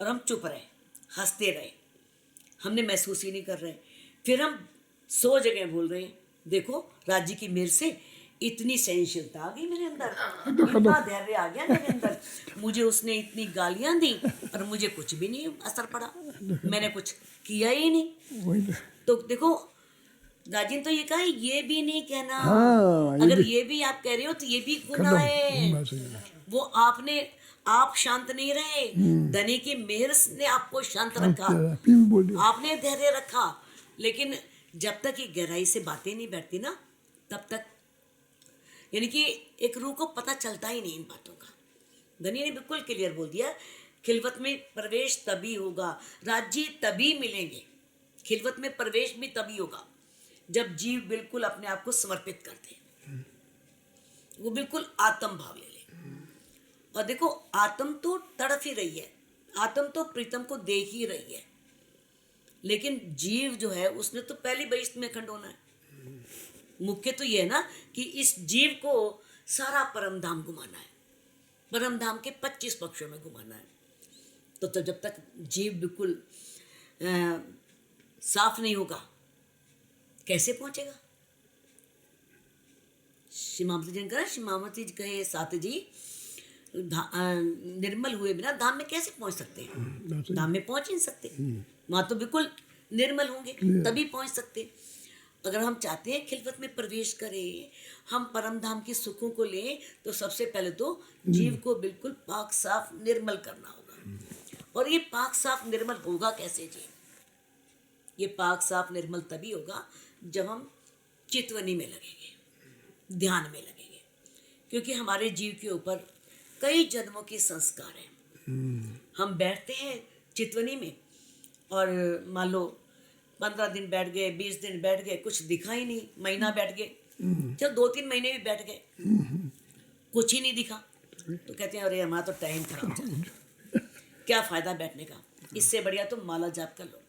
और हम चुप रहे, हंसते रहे, हमने महसूस ही नहीं कर रहे। फिर हम 100 जगह बोल रहे हैं, देखो राज्य की मेहर से इतनी सहनशीलता आ गई मेरे अंदर, इतना धैर्य आ गया मेरे अंदर, मुझे उसने इतनी गालियां दी और मुझे कुछ भी नहीं असर पड़ा, मैंने कुछ किया ही नहीं। तो देखो राजीन तो ये कहा ये भी नहीं कहना, अगर ये भी आप कह रहे हो तो ये भी गुनाह है। वो आप शांत नहीं रहे, धनी की मेहर ने आपको शांत रखा, आपने धैर्य रखा, लेकिन जब तक ये गहराई से बातें नहीं बैठती ना तब तक, यानी कि एक रूह को पता चलता ही नहीं इन बातों का। धनी ने बिल्कुल क्लियर बोल दिया, खिलवत में प्रवेश तभी होगा, राज्य तभी मिलेंगे, खिलवत में प्रवेश भी तभी होगा जब जीव बिल्कुल अपने आप को समर्पित करते हैं, वो बिल्कुल आत्म भाव ले ले। और देखो आत्म तो तड़फ ही रही है, आत्म तो प्रीतम को देख ही रही है, लेकिन जीव जो है उसने तो पहली बहिष्ठ में खंड होना है। मुख्य तो ये है ना कि इस जीव को सारा परम धाम घुमाना है, परम धाम के 25 पक्षों में घुमाना है। तो जब तक जीव बिल्कुल साफ नहीं होगा कैसे पहुंचेगा। शिमावती जी कहा, शिमावती जी कहे साथ जी निर्मल हुए बिना धाम में कैसे पहुंच सकते हैं, धाम में पहुंच ही नहीं सकते, वहां तो बिल्कुल निर्मल होंगे तभी पहुंच सकते। अगर हम चाहते हैं खिलवत में प्रवेश करें, हम परम धाम के सुखों को लें, तो सबसे पहले तो जीव को बिल्कुल पाक साफ निर्मल करना होगा। और ये पाक साफ निर्मल होगा कैसे जी, ये पाक साफ निर्मल तभी होगा जब हम चितवनी में लगेंगे, ध्यान में लगेंगे, क्योंकि हमारे जीव के ऊपर कई जन्मों के संस्कार हैं। हम बैठते हैं चितवनी में और मान लो 15 दिन बैठ गए, 20 दिन बैठ गए, कुछ दिखा ही नहीं, महीना बैठ गए, चल 2-3 महीने भी बैठ गए, कुछ ही नहीं दिखा, तो कहते हैं अरे हमारा तो टाइम खराब चल रहा है, क्या फायदा बैठने का, इससे बढ़िया तो माला जाप कर लो,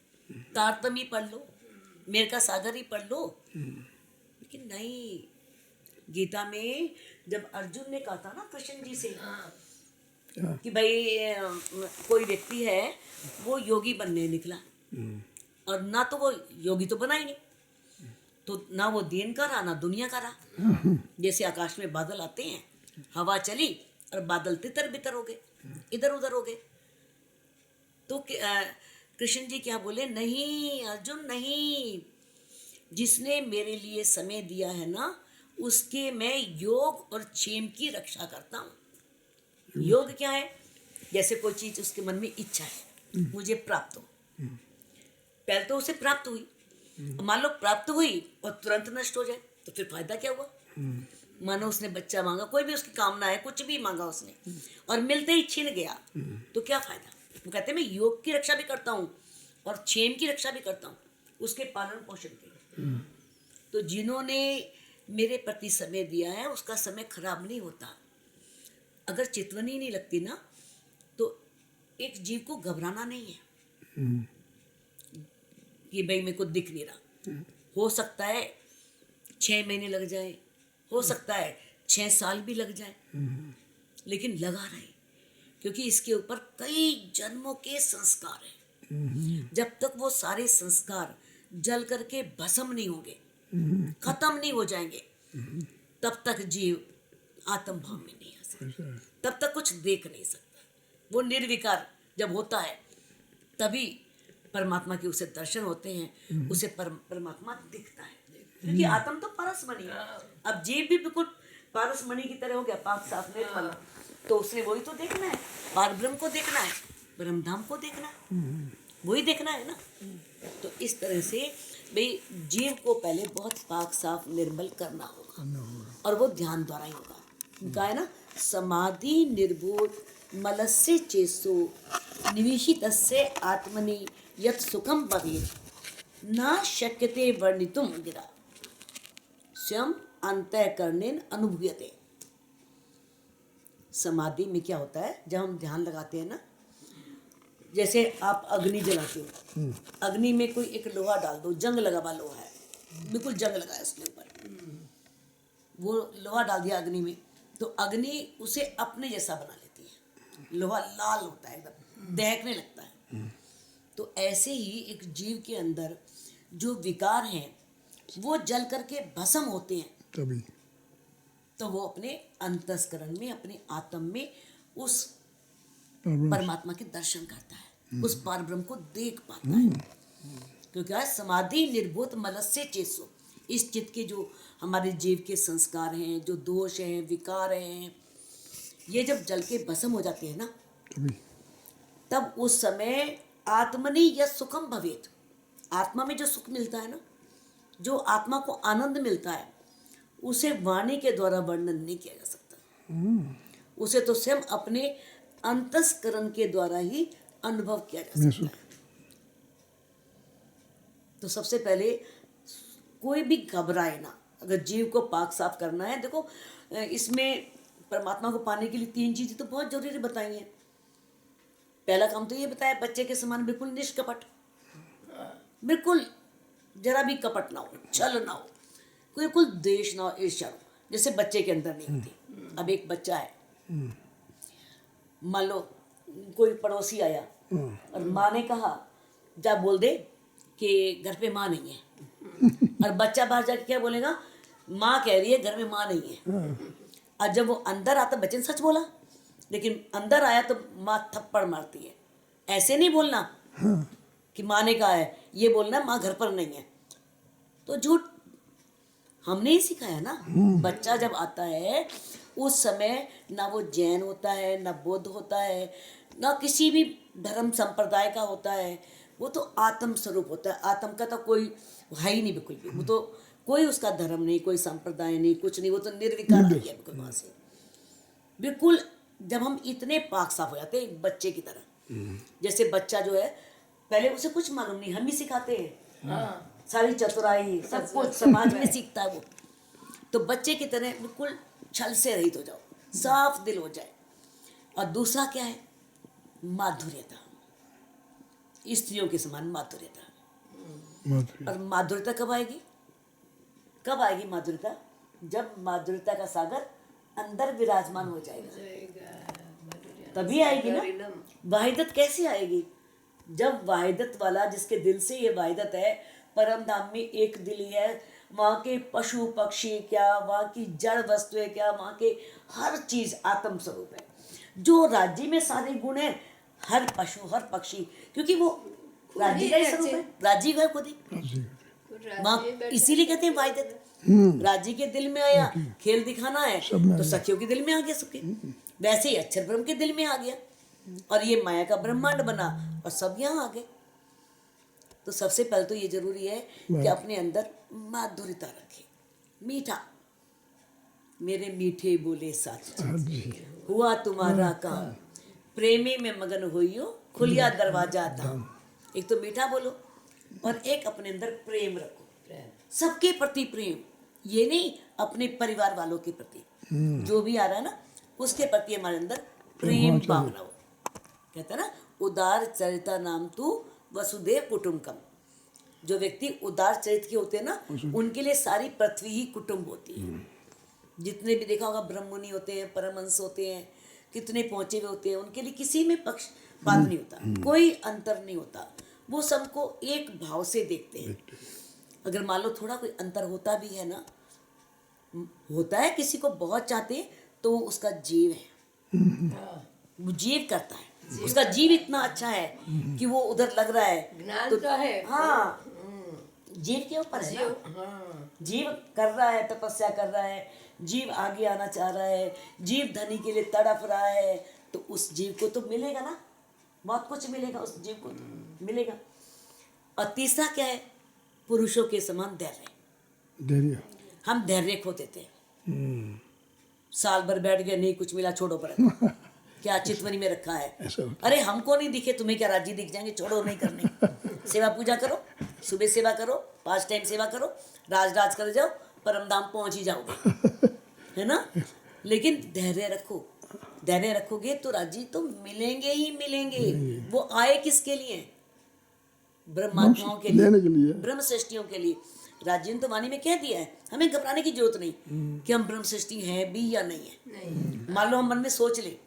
तारतमी पढ़ लो, मेर का सागर ही पढ़ लो। लेकिन नहीं, गीता में जब अर्जुन ने कहा था ना कृष्ण जी से कि भाई कोई व्यक्ति है वो योगी बनने निकला, और ना तो वो योगी तो बना ही नहीं, तो ना वो दीन का रहा ना दुनिया का रहा। जैसे आकाश में बादल आते हैं, हवा चली और बादल तितर बितर हो गए, इधर उधर हो गए, तो कृष्ण जी क्या बोले, नहीं अर्जुन नहीं, जिसने मेरे लिए समय दिया है ना उसके मैं योग और क्षेम की रक्षा करता हूँ। योग क्या है, जैसे कोई चीज उसके मन में इच्छा है मुझे प्राप्त हो, पहले तो उसे प्राप्त हुई, मान लो प्राप्त हुई और तुरंत नष्ट हो जाए तो फिर फायदा क्या हुआ। मानो उसने बच्चा मांगा, कोई भी उसकी कामना है, कुछ भी मांगा उसने और मिलते ही छिन गया, तो क्या फायदा। वो कहते हैं मैं योग की रक्षा भी करता हूँ और क्षेम की रक्षा भी करता हूँ, उसके पालन पोषण के। तो जिन्होंने मेरे प्रति समय दिया है उसका समय खराब नहीं होता। अगर चितवनी नहीं लगती ना तो एक जीव को घबराना नहीं है कि भाई मेरे को दिख नहीं रहा, हो सकता है 6 महीने लग जाए, हो सकता है 6 साल भी लग जाए, लेकिन लगा रहे, क्योंकि इसके ऊपर कई जन्मों के संस्कार हैं। जब तक वो सारे संस्कार जल करके भस्म नहीं होंगे, खत्म नहीं हो जाएंगे, तब तक जीव आत्म भाव में नहीं आ सकता, तब तक कुछ देख नहीं सकता। वो निर्विकार जब होता है तभी परमात्मा के उसे दर्शन होते हैं, उसे परमात्मा दिखता है, क्योंकि आत्म तो पारसमणि है। अब जीव भी बिल्कुल पारसमणि की तरह हो गया, पाक साफ निर्मल, तो उसने वही तो देखना है, पार ब्रह्म को देखना है, ब्रह्म धाम को देखना है, वही देखना है ना। तो इस तरह से भाई जीव को पहले बहुत पाक साफ निर्मल करना होगा, और वो ध्यान द्वारा ही होगा। कहा है ना, समाधि निर्भूत मलस्य चेसो निविशितस्य आत्मनि यत् सुखम भवेत् न शक्यते वर्णितुम गिरा स्वयं अंतःकरणेन अनुभूयते। समाधि में क्या होता है, जब हम ध्यान लगाते हैं ना, जैसे आप अग्नि जलाते हो, अग्नि में कोई एक लोहा डाल दो, जंग लगा हुआ लोहा है, बिल्कुल जंग लगा है उसके ऊपर, वो लोहा डाल दिया अग्नि में, तो अग्नि उसे अपने जैसा बना लेती है, लोहा लाल होता है एकदम, दहकने लगता है। तो ऐसे ही एक जीव के अंदर जो विकार हैं वो जल करके भस्म होते हैं, तभी तो वो अपने अंतस्करण में, अपने आत्म में उस परब्रह्म परमात्मा के दर्शन करता है, उस परब्रह्म को देख पाता है। क्योंकि आज समाधि निर्भूत मनस्य चेसो, इस चित्त के जो हमारे जीव के संस्कार हैं, जो दोष हैं, विकार हैं, ये जब जल के भस्म हो जाते हैं ना, तभी तब उस समय आत्मनि यत् सुखम भवेत, आत्मा में जो सुख मिलता है ना, जो आत्मा को आनंद मिलता है, उसे वाणी के द्वारा वर्णन नहीं किया जा सकता। उसे तो स्वयं अपने अंतस्करण के द्वारा ही अनुभव किया जा सकता है। तो सबसे पहले कोई भी घबराए ना, अगर जीव को पाक साफ करना है। देखो इसमें परमात्मा को पाने के लिए 3 चीजें तो बहुत जरूरी बताई हैं। पहला काम तो ये बताया, बच्चे के समान बिल्कुल निष्कपट, बिल्कुल जरा भी कपट ना हो, छल ना हो, बिल्कुल द्वेष ना हो, ईर्ष्या ना हो, जैसे बच्चे के अंदर नहीं होती। अब एक बच्चा है, मान लो कोई पड़ोसी आया और माँ ने कहा जा बोल दे कि घर पे माँ नहीं है, और बच्चा बाहर जाके क्या बोलेगा, माँ कह रही है घर में माँ नहीं है। और जब वो अंदर आता, बच्चे ने सच बोला, लेकिन अंदर आया तो माँ थप्पड़ मारती है। ऐसे नहीं बोलना कि माँ ने कहा है, ये बोलना माँ घर पर नहीं है। तो झूठ हमने ही सिखाया ना। बच्चा जब आता है उस समय ना वो जैन होता है, ना बौद्ध होता है, ना किसी भी धर्म संप्रदाय का होता है, वो तो आत्म स्वरूप होता है। आत्म का तो कोई है ही नहीं बिल्कुल भी, वो तो कोई उसका धर्म नहीं, कोई संप्रदाय नहीं, कुछ नहीं, वो तो निर्विकार है बिल्कुल वहाँ से। बिल्कुल जब हम इतने पाक साफ हो जाते हैं एक बच्चे की तरह, जैसे बच्चा जो है पहले उसे कुछ मालूम नहीं, हम ही सिखाते हैं सारी चतुराई, सब कुछ समाज में सीखता है वो। तो बच्चे की तरह बिल्कुल छल से रहित हो जाओ, साफ दिल हो जाए। और दूसरा क्या है, माधुर्यता, स्त्रियों के समान माधुर्यता। और माधुर्यता कब आएगी, कब आएगी माधुर्यता, जब माधुर्यता का सागर अंदर विराजमान हो जाएगा, तभी आएगी ना। वाहिदत कैसे आएगी, जब वाहिदत वाला, जिसके दिल से ये वाहिदत है, परम धाम में एक दिल ही है, वहाँ के पशु पक्षी क्या, वहाँ की जड़ वस्तुएं क्या, वहाँ के हर चीज आत्म स्वरूप है। जो राज्य में सारे गुण है, हर पशु हर पक्षी, क्योंकि वो राज्य का ही स्वरूप है, राज्य का खुद ही वहाँ, इसीलिए कहते हैं वाहिदत। राज्य के दिल में आया, खेल दिखाना है तो सखियों के दिल में आ गया सबके, वैसे ही अक्षर ब्रह्म के दिल में आ गया, और ये माया का ब्रह्मांड बना और सब यहाँ आ गए। तो सबसे पहले तो ये जरूरी है कि अपने अंदर माधुर्यता रखे, मीठा, मेरे मीठे बोले साथ हुआ तुम्हारा काम, प्रेमी में मगन होइयो खुलिया दरवाजा धाम। एक तो मीठा बोलो और एक अपने अंदर प्रेम रखो, सबके प्रति प्रेम, ये नहीं अपने परिवार वालों के प्रति, जो भी आ रहा है ना उसके प्रति हमारे अंदर प्रेम भावना हो। कहता है ना, उदार चरिता नाम तू वसुदेव कुटुंबकम। जो व्यक्ति उदार चरित्र के होते हैं ना, उनके लिए सारी पृथ्वी ही कुटुंब होती है। जितने भी देखा होगा ब्रह्ममुनि होते हैं, परमहंस होते हैं, कितने पहुंचे हुए होते हैं, उनके लिए किसी में पक्षपात नहीं होता, कोई अंतर नहीं होता, वो सबको एक भाव से देखते हैं। अगर मान लो थोड़ा कोई अंतर होता भी है ना, होता है, किसी को बहुत चाहते हैं तो उसका जीव है, वो जीव करता है, उसका जीव इतना अच्छा है कि वो उधर लग रहा है तो है, हाँ, जीव के ऊपर है ना। जीव कर रहा है, तपस्या कर रहा है, जीव आगे आना चाह रहा है, जीव धनी के लिए तड़प रहा है, तो उस जीव को तो मिलेगा ना, बहुत कुछ मिलेगा उस जीव को, तो मिलेगा। और तीसरा क्या है, पुरुषों के समान धैर्य। हम धैर्य खो देते हैं, साल भर बैठ गए, नहीं कुछ मिला, छोड़ो पर क्या चितवनी में रखा है, अरे हमको नहीं दिखे, तुम्हें क्या राज्य दिख जाएंगे, छोड़ो, नहीं करनी। सेवा पूजा करो, सुबह सेवा करो, 5 टाइम सेवा करो, राज कर जाओ, परम धाम पहुंच ही जाओगे, है ना। लेकिन धैर्य रखो, धैर्य रखोगे तो राज्य तो मिलेंगे ही मिलेंगे। वो आए किसके लिए, ब्रह्मात्माओं के लिए, ब्रह्म सृष्टियों के लिए। राज्य ने तो वाणी में कह दिया है, हमें घबराने की जरूरत नहीं कि हम ब्रह्म सृष्टि हैं भी या नहीं है। मान लो हम मन में सोच ले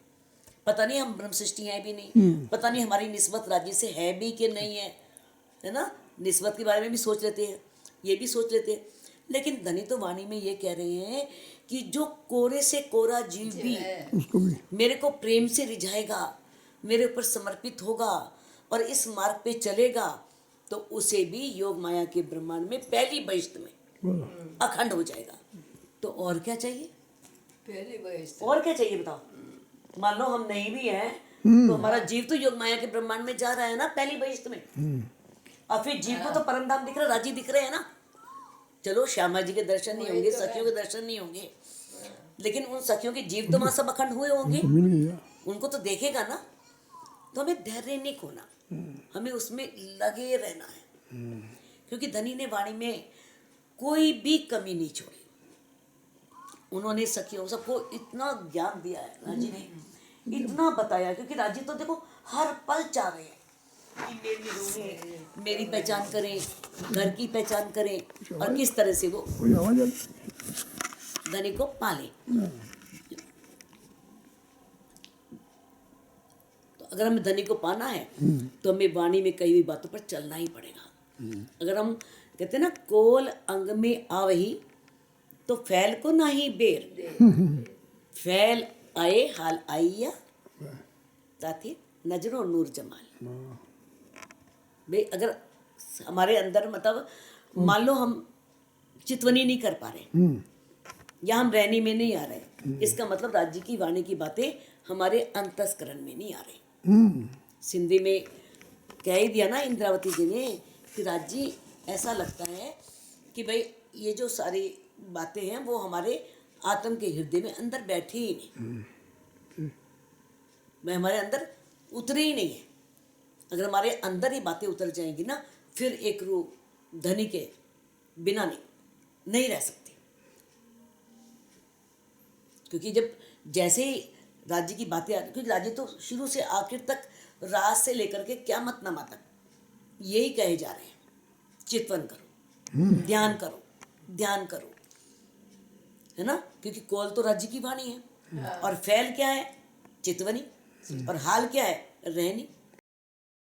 पता नहीं हम ब्रह्म सृष्टि है भी नहीं, पता नहीं हमारी निस्बत राज्य से है भी कि नहीं है ना। निस्बत के बारे में भी सोच लेते हैं, ये भी सोच लेते हैं। लेकिन धनी तो वाणी में ये कह रहे हैं कि जो कोरे से कोरा जीव भी मेरे को प्रेम से रिझाएगा, मेरे ऊपर समर्पित होगा और इस मार्ग पे चलेगा, तो उसे भी योग माया के ब्रह्मांड में पहली बहिष्ठ में अखंड हो जाएगा। तो और क्या चाहिए? पहली बहिष्ठ और क्या चाहिए बताओ? मान लो हम नहीं भी हैं तो हमारा जीव तो योग माया के ब्रह्मांड में जा रहा है ना पहली बहिष्ठ में, और फिर जीव को तो परम धाम दिख रहा है, राजी दिख रहे हैं ना। चलो श्यामा जी के दर्शन नहीं होंगे, सखियों के दर्शन नहीं होंगे, लेकिन उन सखियों के जीव तो वहां सब अखंड हुए होंगे, उनको तो देखेगा ना। तो हमें धैर्य नहीं खोना, हमें उसमें लगे रहना है, क्योंकि धनी ने वाणी में कोई भी कमी नहीं छोड़ी। उन्होंने सखियों सबको इतना ज्ञान दिया है, राजी ने इतना बताया, क्योंकि राजी तो देखो हर पल चाह रहे हैं कि मेरी रूहें मेरी पहचान करें, घर की पहचान करें, और किस तरह से वो धनी को पाले। तो अगर हमें धनी को पाना है तो हमें वाणी में कई हुई बातों पर चलना ही पड़ेगा। अगर हम कहते हैं ना, कोल अंग में आवही तो फैल को ना ही बेर, फैल आए हाल आइया ताकि नजरों नूर जमाल। भाई अगर हमारे अंदर मतलब मान लो हम चितवनी नहीं कर पा रहे या हम रहनी में नहीं आ रहे, इसका मतलब राज्य की वाणी की बातें हमारे अंतस्करण में नहीं आ रही। सिंधी में कह ही दिया ना इंद्रावती जी ने कि राज्य ऐसा लगता है कि भाई ये जो सारी बातें हैं वो हमारे आत्म के हृदय में अंदर बैठी ही नहीं, मैं हमारे अंदर उतरी ही नहीं है। अगर हमारे अंदर ही बातें उतर जाएंगी ना, फिर एक रूप धनी के बिना नहीं रह सकती। क्योंकि जब जैसे ही राज्य की बातें आती, क्योंकि राज्य तो शुरू से आखिर तक रात से लेकर के क़यामत नमा तक यही कहे जा रहे हैं, चितवन करो, ध्यान करो, ध्यान करो, है ना। क्योंकि कौल तो राज्य की वाणी है, और फैल क्या है? चितवनी, और हाल क्या है? रहनी।